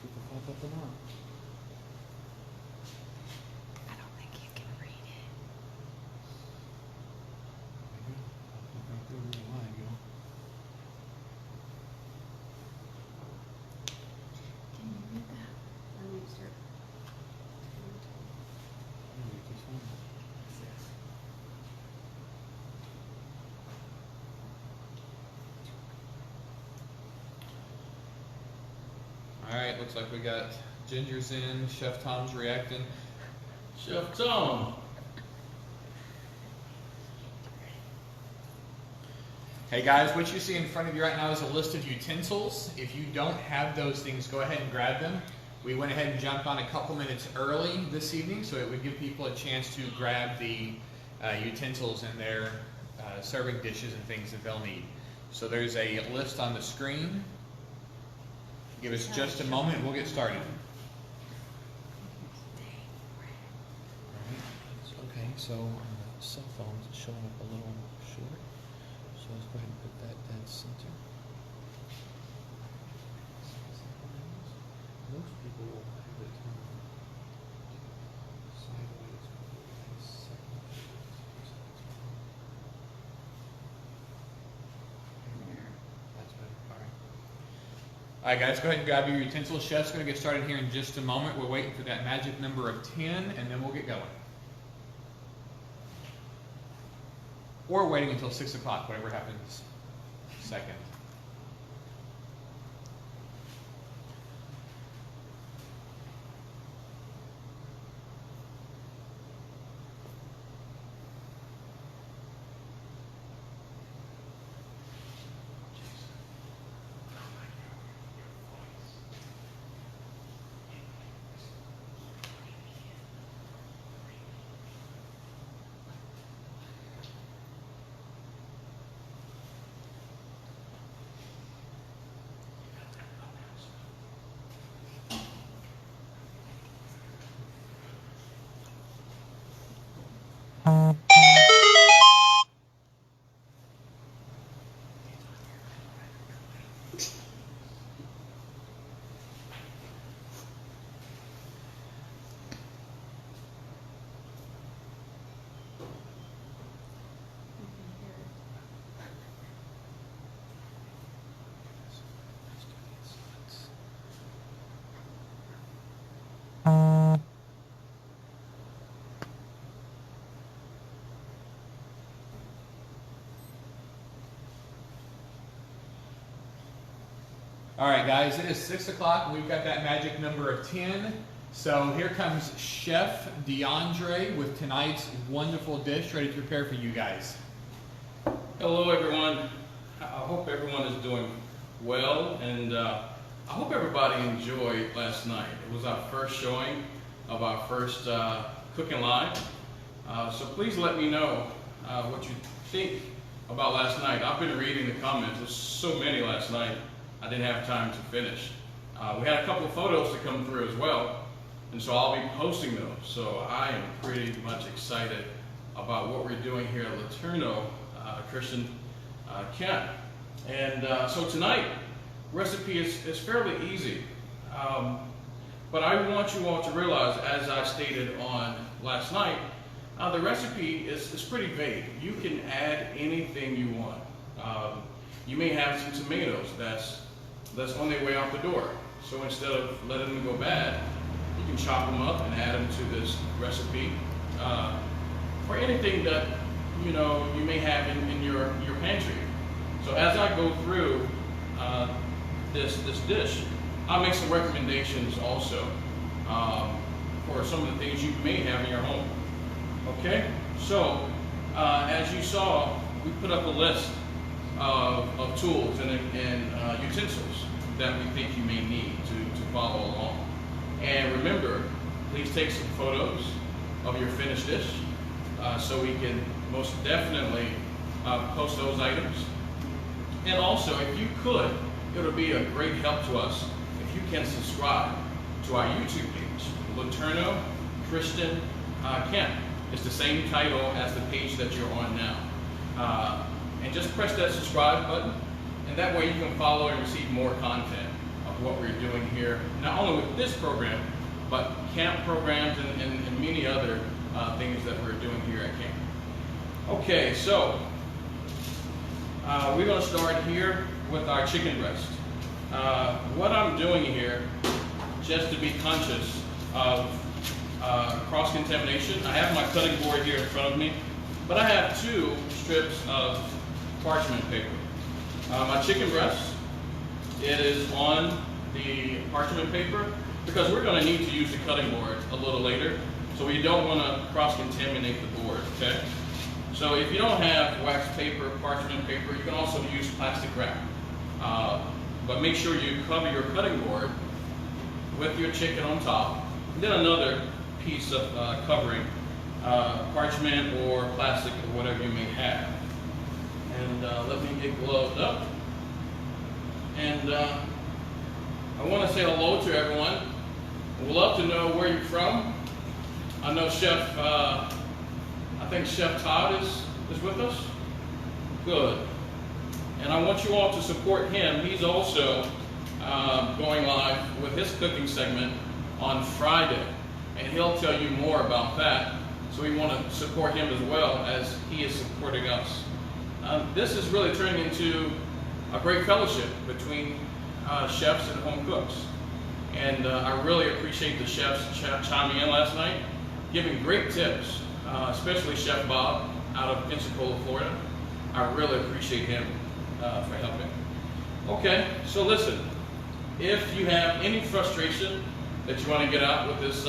put the fuck up or not. I don't think you can read it. There we go. Can you read that? Let me start. Alright, looks like we got Ginger's in, Chef Tom's reacting. Chef Tom. Hey guys, what you see in front of you right now is a list of utensils. If you don't have those things, go ahead and grab them. We went ahead and jumped on a couple minutes early this evening, so it would give people a chance to grab the utensils and their serving dishes and things that they'll need. So there's a list on the screen. Give us just a moment and we'll get started. Okay, so on the cell phones it's showing up a little short. So let's go ahead and put that dead center. Most people will have it sideways. That's better. All right. All right, guys, go ahead and grab your utensils. Chef's going to get started here in just a moment. We're waiting for that magic number of 10, and then we'll get going. Or waiting until 6 o'clock, whatever happens second. All right, guys, it is 6 o'clock, and we've got that magic number of 10. So here comes Chef DeAndre with tonight's wonderful dish ready to prepare for you guys. Hello, everyone. I hope everyone is doing well, and I hope everybody enjoyed last night. It was our first showing of our first Cooking Live. So please let me know what you think about last night. I've been reading the comments. There's so many last night. I didn't have time to finish. We had a couple of photos to come through as well, and so I'll be posting those. So I am pretty much excited about what we're doing here at Laterno Christian Camp. And so tonight, recipe is fairly easy, but I want you all to realize, as I stated on last night, the recipe is pretty vague. You can add anything you want. You may have some tomatoes that's on their way out the door. So instead of letting them go bad, you can chop them up and add them to this recipe for anything that you may have in your pantry. So as I go through this dish, I'll make some recommendations also for some of the things you may have in your home. Okay, so as you saw, we put up a list of tools and utensils that we think you may need to follow along. And remember, please take some photos of your finished dish so we can most definitely post those items. And also, if you could, it would be a great help to us if you can subscribe to our YouTube page, Laterno Christian Camp. It's the same title as the page that you're on now. And just press that subscribe button, and that way you can follow and receive more content. what we're doing here, not only with this program, but camp programs and many other things that we're doing here at camp. Okay, so we're going to start here with our chicken breast. What I'm doing here, just to be conscious of cross-contamination, I have my cutting board here in front of me, but I have 2 strips of parchment paper. My chicken breast, it is on the parchment paper because we're going to need to use the cutting board a little later, so we don't want to cross-contaminate the board, okay? So if you don't have wax paper, parchment paper, you can also use plastic wrap. But make sure you cover your cutting board with your chicken on top, and then another piece of covering, parchment or plastic or whatever you may have. And let me get gloved up. And I want to say hello to everyone. We'd love to know where you're from. I know Chef, I think Chef Todd is with us. Good. And I want you all to support him. He's also going live with his cooking segment on Friday. And he'll tell you more about that. So we want to support him as well as he is supporting us. This is really turning into a great fellowship between chefs and home cooks. And I really appreciate the chefs chiming in last night, giving great tips, especially Chef Bob out of Pensacola, Florida. I really appreciate him for helping. Okay, so listen, if you have any frustration that you want to get out with this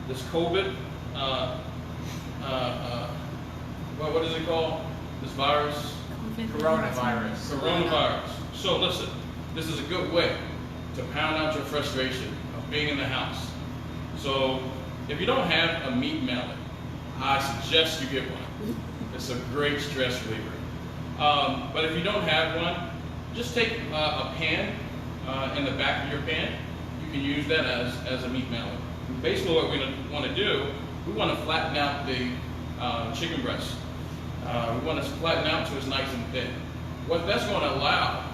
this COVID, what is it called? This virus? Coronavirus. So listen, this is a good way to pound out your frustration of being in the house. So if you don't have a meat mallet, I suggest you get one. It's a great stress reliever. But if you don't have one, just take a pan in the back of your pan. You can use that as a meat mallet. Basically what we want to do, we want to flatten out the chicken breast. We want to flatten out so it's nice and thin. What that's going to allow,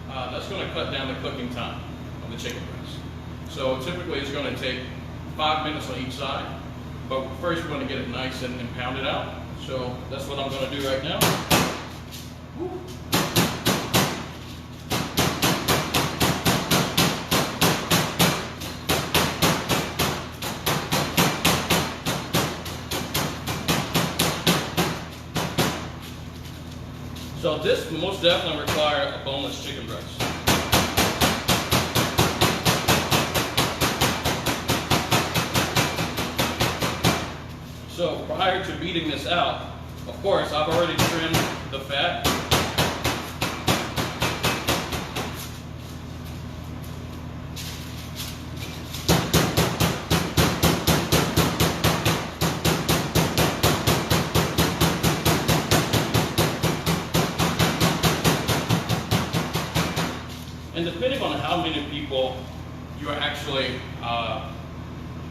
that's going to cut down the cooking time of the chicken breast. So typically it's going to take 5 minutes on each side, but first we're going to get it nice and pound it out. So that's what I'm going to do right now. Woo. So this will most definitely require a boneless chicken breast. So prior to beating this out, of course, I've already trimmed the fat. And depending on how many people you are actually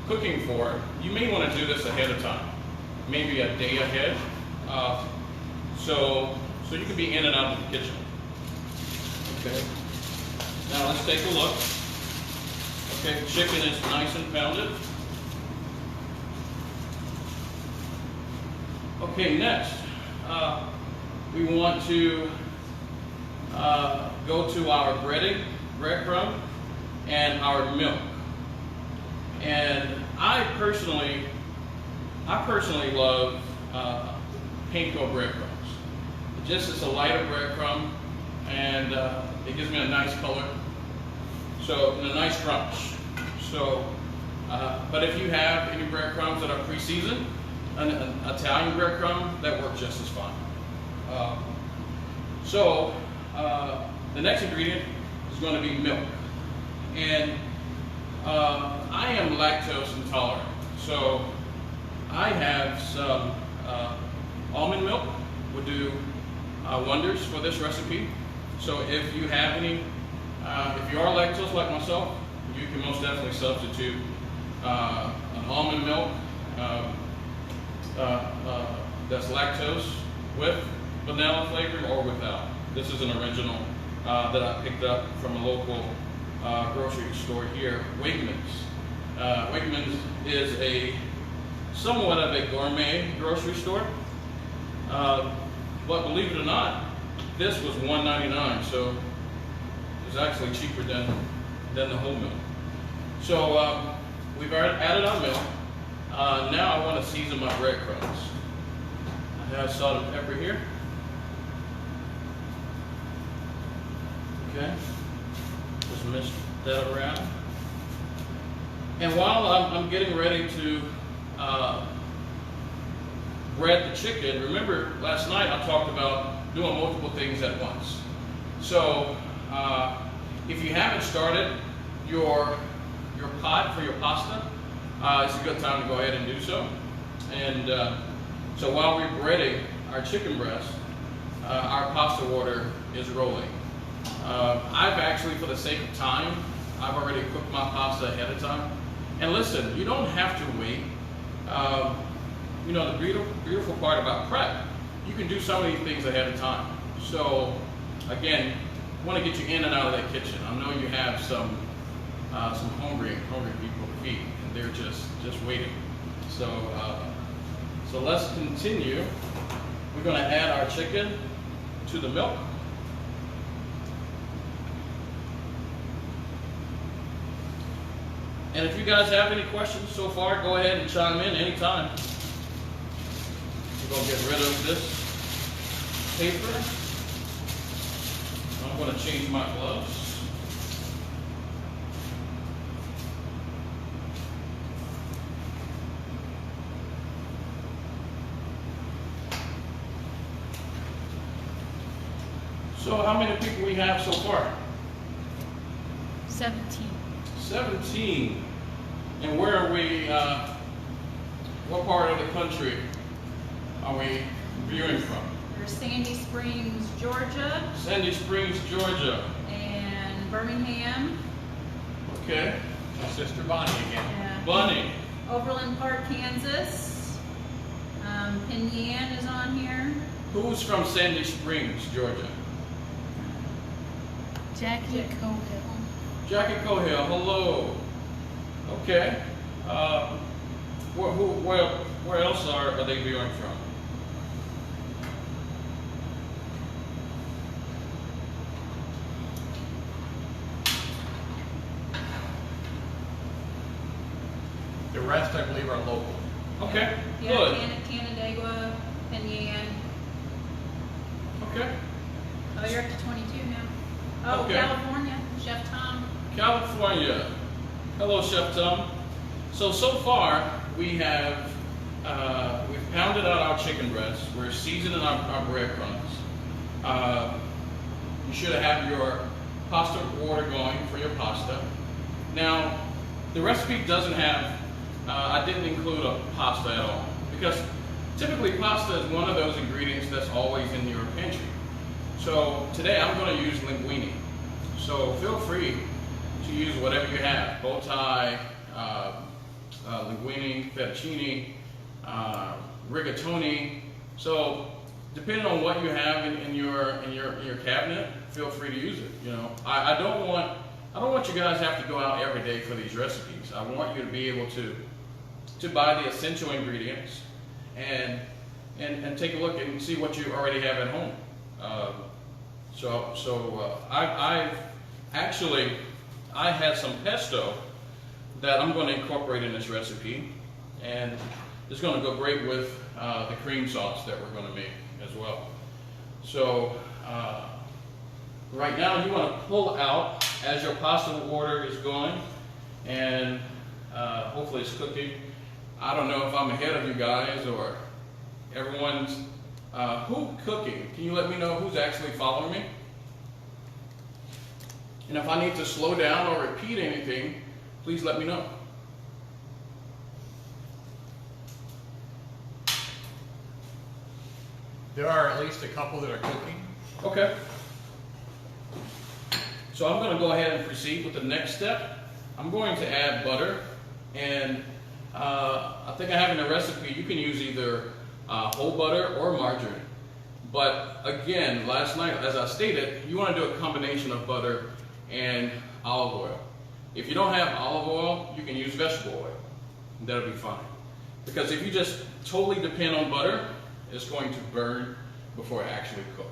cooking for, you may want to do this ahead of time, maybe a day ahead, so you can be in and out of the kitchen. Okay. Now let's take a look. Okay, the chicken is nice and pounded. Okay, next we want to go to our breadcrumb, and our milk. And I personally love panko breadcrumbs. It's a lighter breadcrumb, and it gives me a nice color. So, and a nice crunch. So, but if you have any breadcrumbs that are pre-seasoned, an Italian breadcrumb, that works just as fine. The next ingredient is going to be milk. And I am lactose intolerant. So I have some almond milk would do wonders for this recipe. So if you have any, if you are lactose like myself, you can most definitely substitute an almond milk that's lactose with vanilla flavoring or without. This is an original that I picked up from a local grocery store here, Wegmans. Wegmans is a somewhat of a gourmet grocery store, but believe it or not, this was $1.99, so it's actually cheaper than the whole milk. So we've added our milk. Now I want to season my breadcrumbs. I have salt and pepper here. Okay, just mix that around. And while I'm getting ready to bread the chicken, remember last night I talked about doing multiple things at once. So if you haven't started your pot for your pasta, it's a good time to go ahead and do so. And so while we're breading our chicken breast, our pasta water is rolling. I've actually, for the sake of time, I've already cooked my pasta ahead of time. And listen, you don't have to wait. You know, the beautiful part about prep, you can do so many things ahead of time. So again, I want to get you in and out of that kitchen. I know you have some hungry people to feed, and they're just waiting. So so let's continue. We're going to add our chicken to the milk. And if you guys have any questions so far, go ahead and chime in anytime. We're going to get rid of this paper. I'm going to change my gloves. So how many people we have so far? 17. 17. And where are we, what part of the country are we viewing from? We're Sandy Springs, Georgia, Sandy Springs, Georgia. and Birmingham, Okay. My sister Bonnie again. and Bunny. Overland Park, Kansas. Penn is on here. Who's from Sandy Springs, Georgia? Jackie Cohill. Jackie Cohill, hello. Okay. Where else are they viewing from? The rest, I believe, are local. Okay, Yeah, good. Canandaigua, Penn. Okay. Oh, you're up to 22 now. Oh, Okay. California, Chef Tom. California. Hello, Chef Tom. So far, we have, we've pounded out our chicken breasts. We're seasoning our breadcrumbs. You should have your pasta water going for your pasta. Now, the recipe doesn't have, I didn't include a pasta at all, because typically pasta is one of those ingredients that's always in your pantry. So today I'm going to use linguine. So feel free to use whatever you have: bow tie, linguine, fettuccine, rigatoni. So depending on what you have in your cabinet, feel free to use it. You know, I don't want you guys to have to go out every day for these recipes. I want you to be able to buy the essential ingredients and take a look and see what you already have at home. I had some pesto that I'm going to incorporate in this recipe, and it's going to go great with the cream sauce that we're going to make as well. So right now you want to pull out as your pasta water is going, and hopefully it's cooking. I don't know if I'm ahead of you guys or everyone's who cooking. Can you let me know who's actually following me? And if I need to slow down or repeat anything, please let me know. There are at least a couple that are cooking. Okay. So I'm going to go ahead and proceed with the next step. I'm going to add butter, and I think I have in the recipe you can use either whole butter or margarine. But again, last night, as I stated, you want to do a combination of butter and olive oil. If you don't have olive oil, you can use vegetable oil. That'll be fine. Because if you just totally depend on butter, it's going to burn before it actually cooks.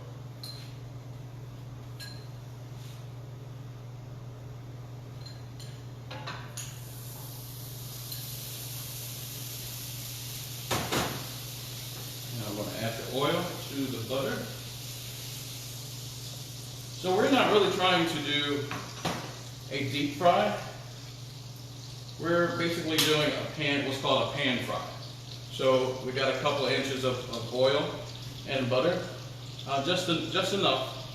Now I'm going to add the oil to the butter. So we're not really trying to do a deep fry. We're basically doing a pan, what's called a pan fry. So we got a couple of inches of oil and butter, just enough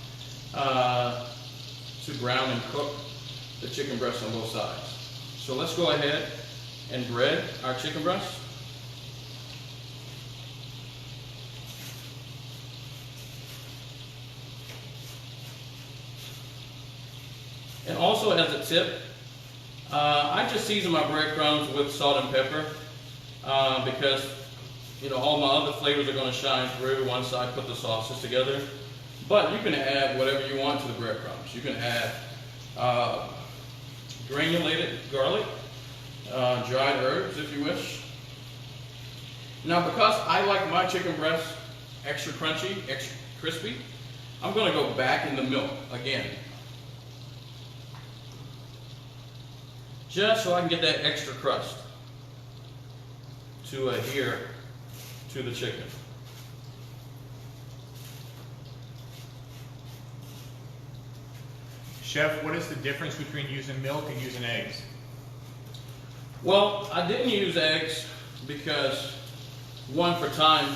to brown and cook the chicken breast on both sides. So let's go ahead and bread our chicken breast. And also as a tip, I just season my breadcrumbs with salt and pepper because all my other flavors are going to shine through once I put the sauces together. But you can add whatever you want to the breadcrumbs. You can add granulated garlic, dried herbs if you wish. Now because I like my chicken breast extra crunchy, extra crispy, I'm going to go back in the milk again. Just so I can get that extra crust to adhere to the chicken. Chef, what is the difference between using milk and using eggs? Well, I didn't use eggs because one, for time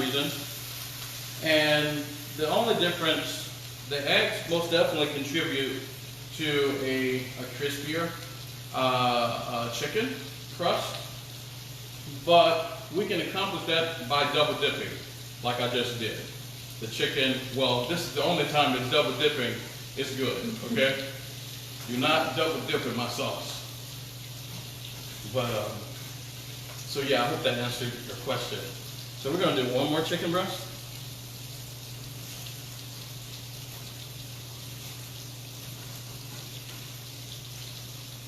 reasons, and the only difference, the eggs most definitely contribute to a crispier chicken crust, but we can accomplish that by double dipping, like I just did. The chicken, well, this is the only time that double dipping is good, okay? Do not double dip in my sauce. But, so yeah, I hope that answered your question. So we're gonna do one more chicken breast.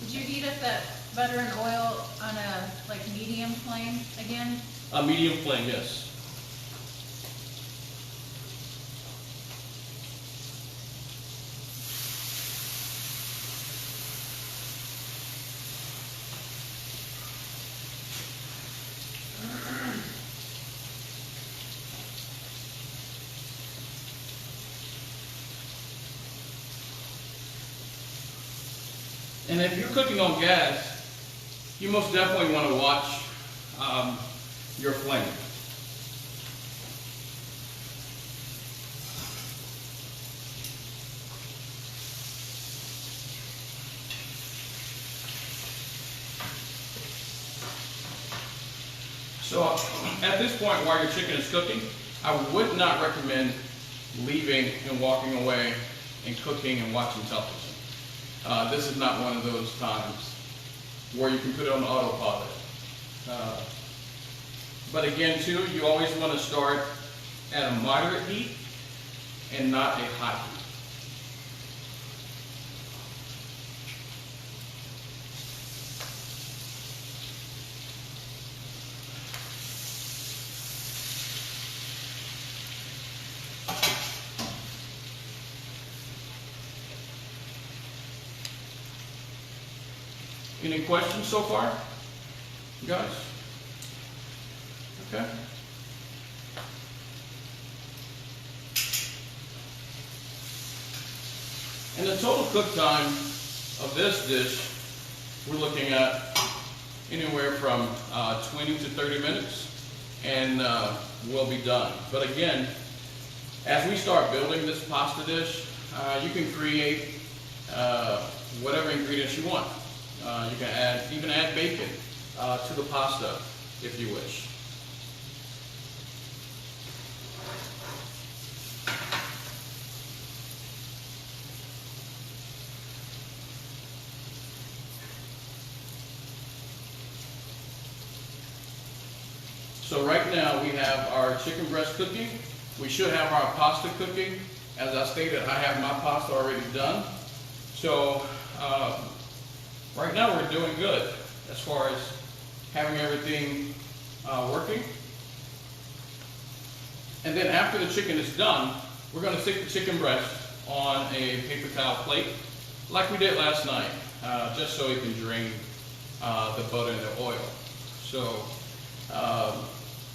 Did you heat up that butter and oil on a medium flame again? A medium flame, yes. And if you're cooking on gas, you most definitely want to watch your flame. So at this point while your chicken is cooking, I would not recommend leaving and walking away and cooking and watching television. This is not one of those times where you can put it on autopilot. But again, too, you always want to start at a moderate heat and not a high heat. Any questions so far, you guys? Okay. And the total cook time of this dish, we're looking at anywhere from 20 to 30 minutes, and we'll be done. But again, as we start building this pasta dish, you can create whatever ingredients you want. You can even add bacon to the pasta if you wish. So right now we have our chicken breast cooking. We should have our pasta cooking. As I stated, I have my pasta already done. So right now we're doing good as far as having everything working. And then after the chicken is done, we're going to stick the chicken breast on a paper towel plate like we did last night, just so it can drain the butter and the oil. So,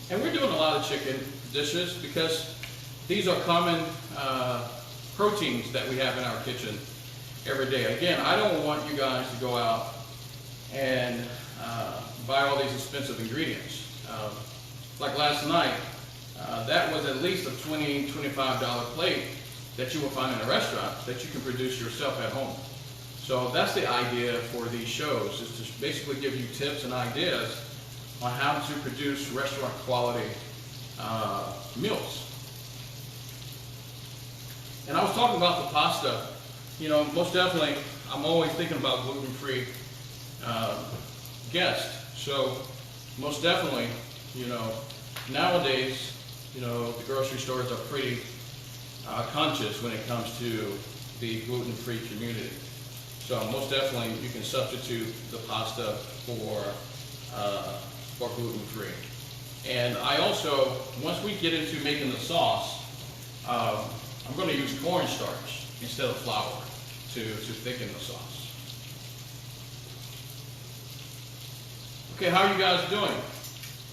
and we're doing a lot of chicken dishes because these are common proteins that we have in our kitchen every day. Again, I don't want you guys to go out and buy all these expensive ingredients. Like last night, that was at least a $20, $25 plate that you will find in a restaurant that you can produce yourself at home. So that's the idea for these shows, is to basically give you tips and ideas on how to produce restaurant quality meals. And I was talking about the pasta. You know, most definitely, I'm always thinking about gluten-free guests. So most definitely, you know, nowadays, you know, the grocery stores are pretty conscious when it comes to the gluten-free community. So most definitely, you can substitute the pasta for gluten-free. And I also, once we get into making the sauce, I'm going to use cornstarch instead of flour to thicken the sauce. Okay, how are you guys doing?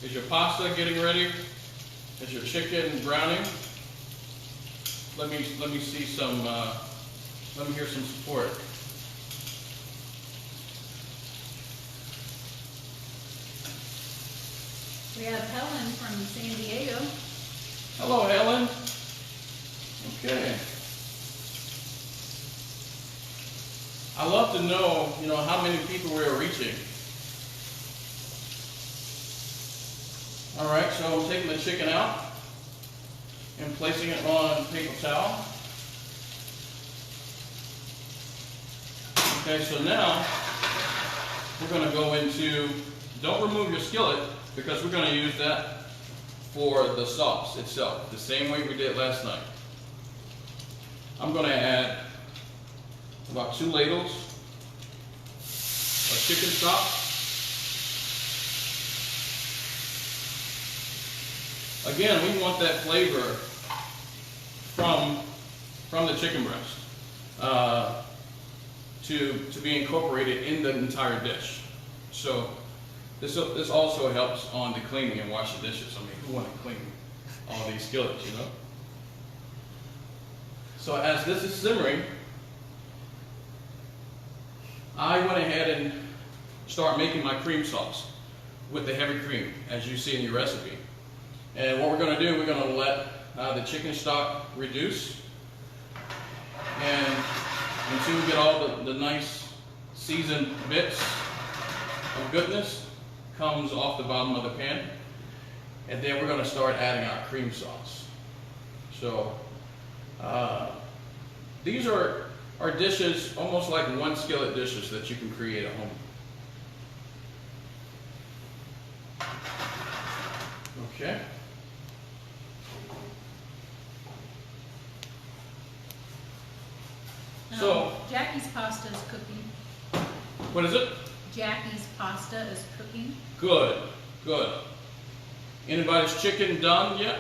Is your pasta getting ready? Is your chicken browning? Let me see some. Let me hear some support. We have Helen from San Diego. Hello, Helen. Okay. I love to know, you know, how many people we are reaching. All right, so I'm taking the chicken out and placing it on paper towel. Okay, so now we're going to go into, don't remove your skillet because we're going to use that for the sauce itself, the same way we did last night. I'm going to add about 2 ladles of chicken stock. Again, we want that flavor from the chicken breast to be incorporated in the entire dish. So this also helps on the cleaning and wash the dishes. I mean, who want to clean all these skillets, you know? So as this is simmering, I went ahead and start making my cream sauce with the heavy cream, as you see in your recipe. And what we're going to do, we're going to let the chicken stock reduce, and until we get all the nice seasoned bits of goodness comes off the bottom of the pan, and then we're going to start adding our cream sauce. So these are dishes almost like one skillet dishes that you can create at home. Okay. So Jackie's pasta is cooking. what is it? Jackie's pasta is cooking. Good, good. Anybody's chicken done yet?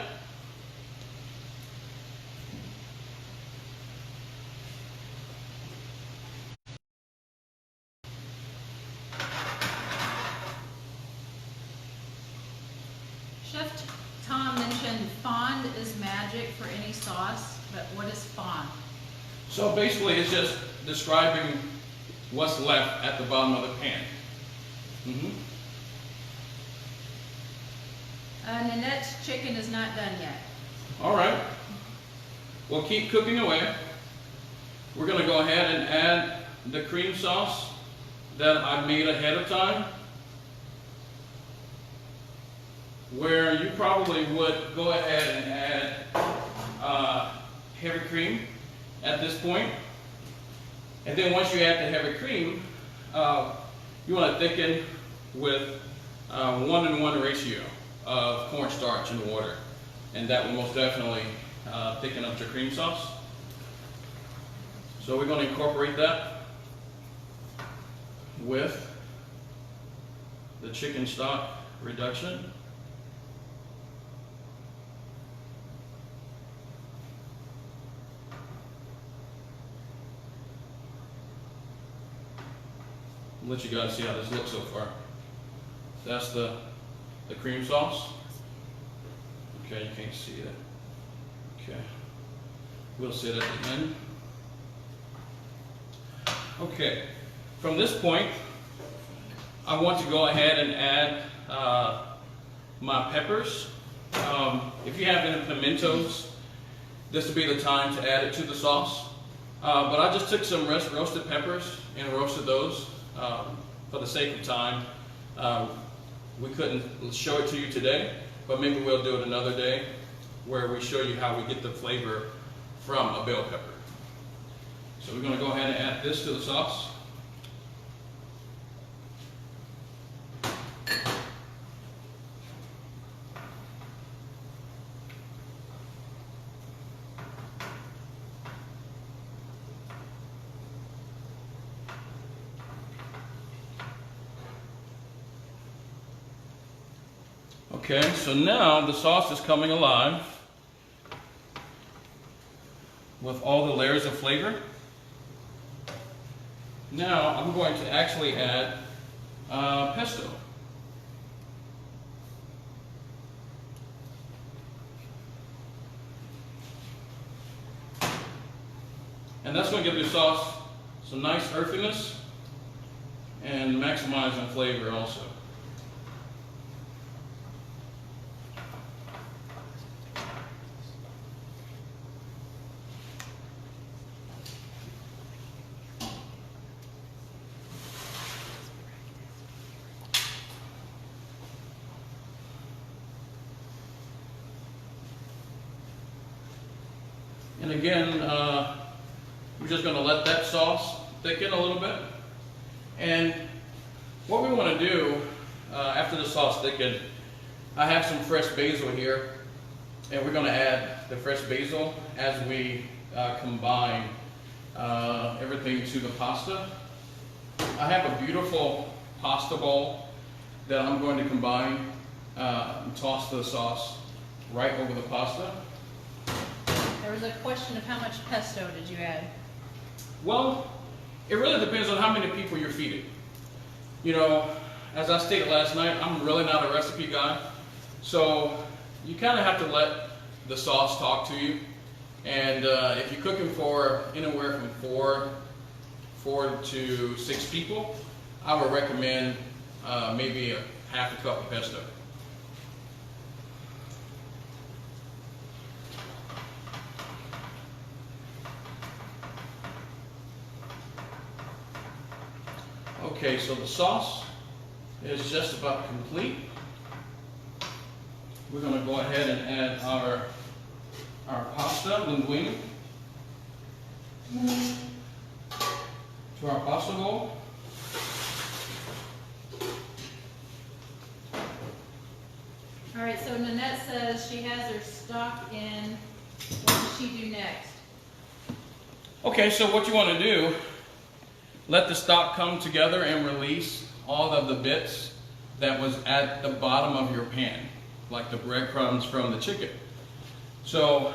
Chef Tom mentioned fond is magic for any sauce, but what is fond? So basically it's just describing what's left at the bottom of the pan. Nanette's chicken is not done yet. All right. We'll keep cooking away. We're going to go ahead and add the cream sauce that I made ahead of time, where you probably would go ahead and add heavy cream at this point. And then once you add the heavy cream, you want to thicken with 1:1 ratio of cornstarch and water. And that will most definitely thicken up your cream sauce. So we're going to incorporate that. with the chicken stock reduction. I'll let you guys see how this looks so far. That's the cream sauce. Okay, you can't see it. Okay, we'll see it at the end. Okay, from this point, I want to go ahead and add my peppers. If you have any pimentos, this would be the time to add it to the sauce. But I just took some roasted peppers and roasted those for the sake of time. We couldn't show it to you today, but maybe we'll do it another day where we show you how we get the flavor from a bell pepper. So we're going to go ahead and add this to the sauce. Okay, so now the sauce is coming alive with all the layers of flavor. Now I'm going to actually add pesto. And that's going to give the sauce some nice earthiness and maximizing flavor also. And again, we're just going to let that sauce thicken a little bit. And what we want to do after the sauce thickened, I have some fresh basil here, and we're going to add the fresh basil as we combine everything to the pasta. I have a beautiful pasta bowl that I'm going to combine and toss the sauce right over the pasta. There was a question of how much pesto did you add? Well, it really depends on how many people you're feeding. You know, as I stated last night, I'm really not a recipe guy. So you kind of have to let the sauce talk to you. And if you're cooking for anywhere from four to 6 people, I would recommend maybe a half a cup of pesto. Okay, so the sauce is just about complete. We're going to go ahead and add our pasta linguine to our pasta bowl. All right, so Nanette says she has her stock in. What does she do next? Okay, so what you want to do, let the stock come together and release all of the bits that was at the bottom of your pan, like the breadcrumbs from the chicken. So,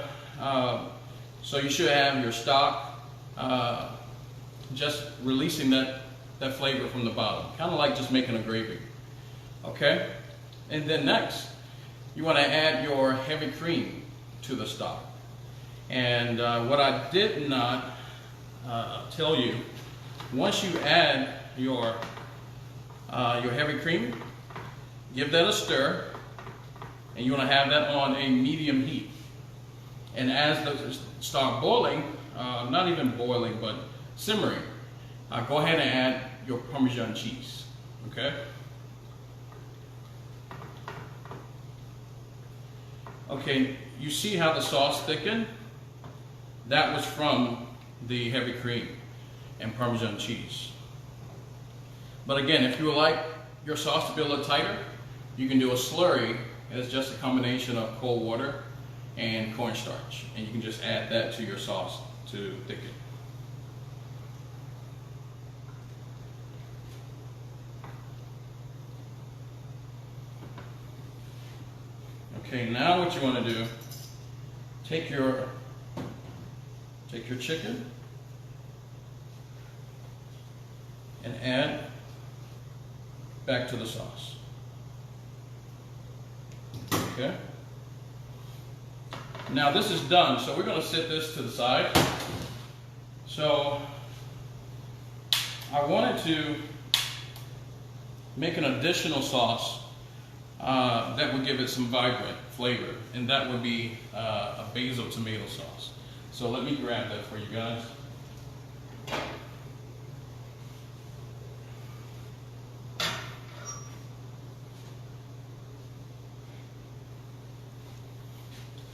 so you should have your stock just releasing that flavor from the bottom, kind of like just making a gravy. Okay, and then next, you want to add your heavy cream to the stock. And what I did not tell you, once you add your heavy cream, give that a stir, and you want to have that on a medium heat. And as those start boiling, not even boiling, but simmering, go ahead and add your Parmesan cheese. Okay. Okay, you see how the sauce thickened? That was from the heavy cream and Parmesan cheese. But again, if you would like your sauce to be a little tighter, you can do a slurry. It's just a combination of cold water and cornstarch, and you can just add that to your sauce to thicken. Okay, now what you want to do, take your chicken and add back to the sauce. Okay? Now this is done, so we're going to set this to the side. So I wanted to make an additional sauce that would give it some vibrant flavor, and that would be a basil tomato sauce. So let me grab that for you guys.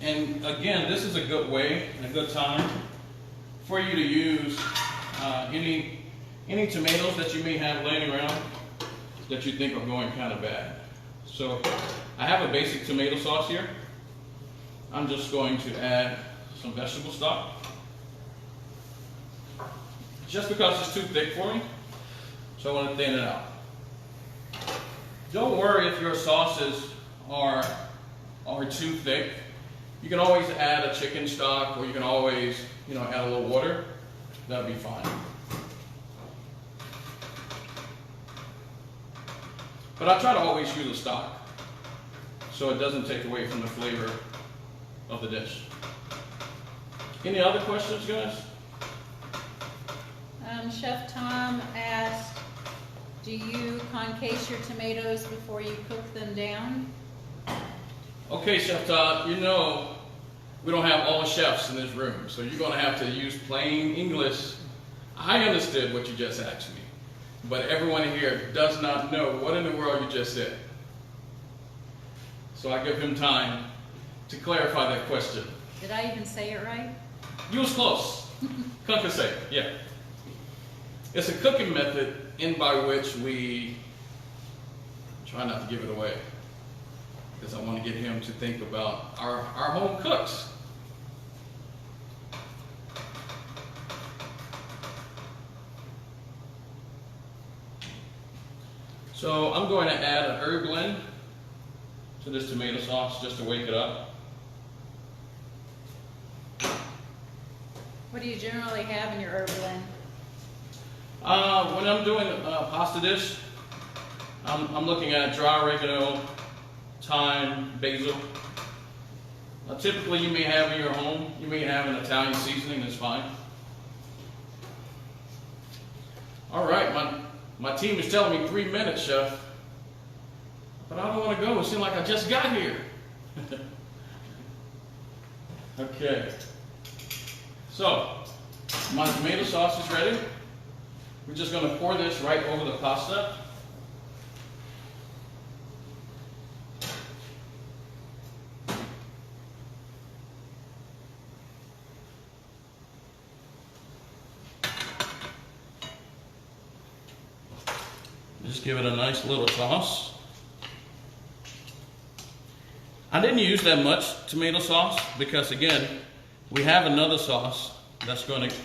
And again, this is a good way and a good time for you to use any tomatoes that you may have laying around that you think are going kind of bad. So I have a basic tomato sauce here. I'm just going to add some vegetable stock. Just because it's too thick for me, so I want to thin it out. Don't worry if your sauces are too thick. You can always add a chicken stock, or you can always, add a little water. That'll be fine. But I try to always use a stock, so it doesn't take away from the flavor of the dish. Any other questions, guys? Chef Tom asked, do you concase your tomatoes before you cook them down? Okay, Chef Todd, we don't have all chefs in this room, so you're going to have to use plain English. I understood what you just asked me, but everyone here does not know what in the world you just said. So I give him time to clarify that question. Did I even say it right? You was close. Concassate, yeah. It's a cooking method in by which we try not to give it away, because I want to get him to think about our home cooks. So I'm going to add an herb blend to this tomato sauce just to wake it up. What do you generally have in your herb blend? When I'm doing a pasta dish, I'm looking at dry oregano, thyme, basil. Typically you may have in your home, you may have an Italian seasoning, that's fine. All right, my team is telling me 3 minutes, Chef, but I don't want to go. It seems like I just got here. Okay, so my tomato sauce is ready. We're just going to pour this right over the pasta. Just give it a nice little toss. I didn't use that much tomato sauce because, again, we have another sauce that's going to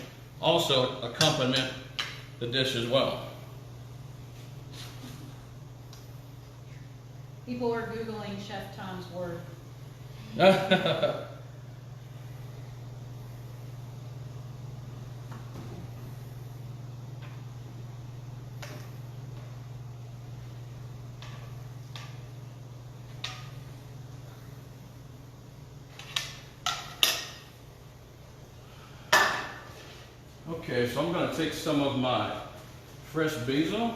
also accompaniment the dish as well. People were Googling Chef Tom's word. Okay, so I'm going to take some of my fresh basil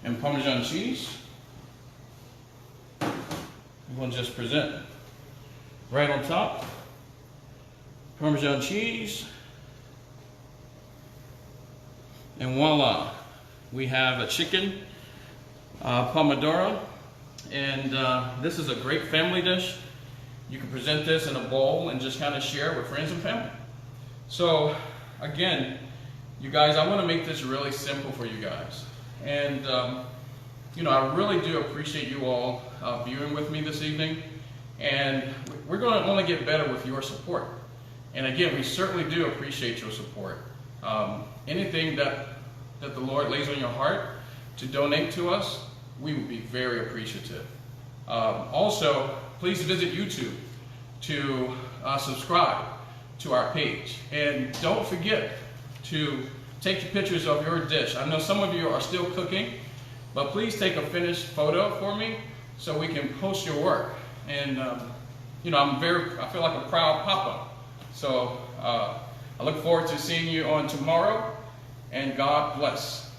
and Parmesan cheese. I'm going to just present right on top. Parmesan cheese. And voila, we have a chicken pomodoro. And this is a great family dish. You can present this in a bowl and just kind of share with friends and family. So again, you guys, I want to make this really simple for you guys. And I really do appreciate you all viewing with me this evening. And we're going to only get better with your support. And again, we certainly do appreciate your support. Anything that the Lord lays on your heart to donate to us, we would be very appreciative. Also, please visit YouTube to subscribe to our page. And don't forget to take your pictures of your dish. I know some of you are still cooking, but please take a finished photo for me so we can post your work. And you know, I feel like a proud papa. So I look forward to seeing you on tomorrow, and God bless.